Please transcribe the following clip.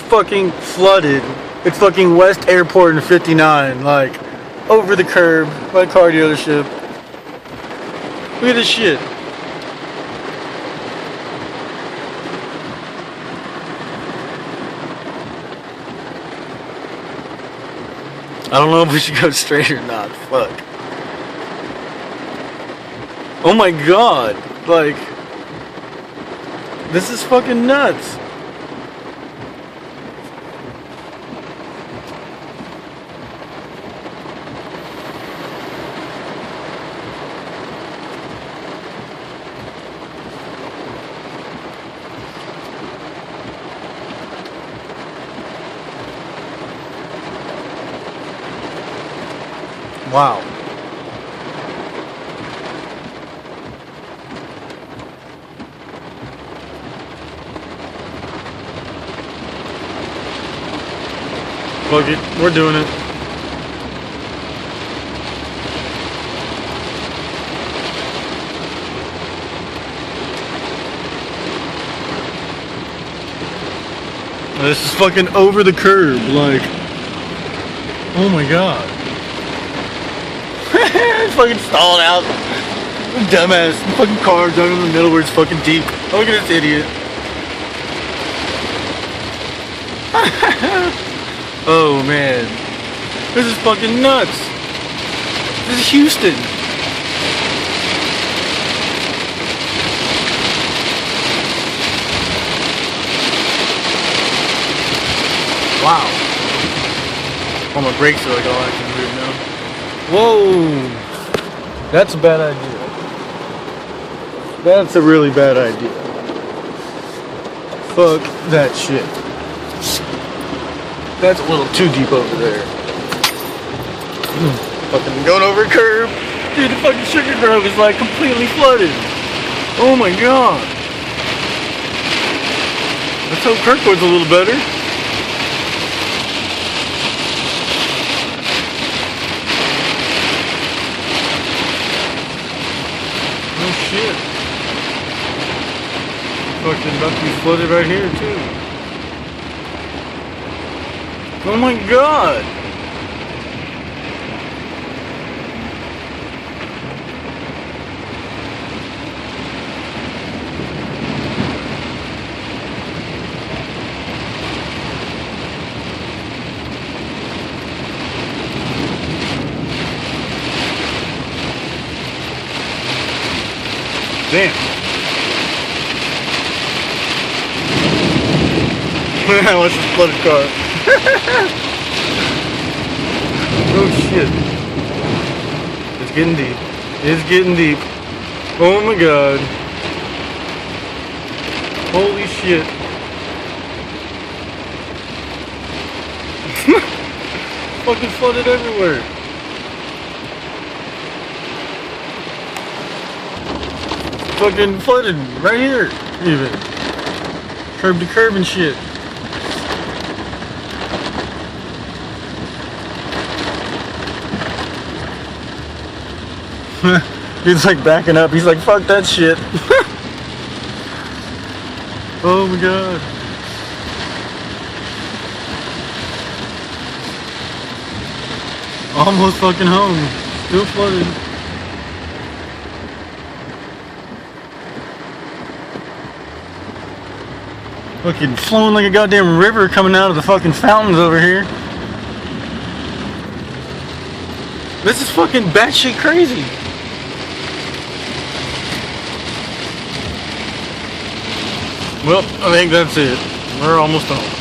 fucking flooded. It's fucking West Airport and 59, like, over the curb by car dealership. Look at this shit. I don't know if we should go straight or not. Fuck. Oh my god. Like, this is fucking nuts. Wow. Fuck it, we're doing it. This is fucking over the curb, like, oh my god. It's fucking stalled out. Dumbass. Fucking car dug in the middle where it's fucking deep. Look at this idiot. Oh man. This is fucking nuts. This is Houston. Wow. Oh, my brakes are like all acting weird now. Whoa! That's a bad idea. That's a really bad idea. Fuck that shit. That's a little too deep over there. Fucking going over a curb. Dude, the fucking Sugar Grove is like completely flooded. Oh my god. Let's hope Kirkwood's a little better. Oh shit. Fucking about to be flooded right here too. Oh my god. Damn. What's this flooded car? Oh shit. It's getting deep. It's getting deep. Oh my god. Holy shit. Fucking flooded everywhere. Fucking flooded right here, even. Curb to curb and shit. He's like backing up. He's like, fuck that shit. Oh my god. Almost fucking home. Still flooded. Fucking flowing like a goddamn river coming out of the fucking fountains over here. This is fucking batshit crazy. Well, I think that's it. We're almost home.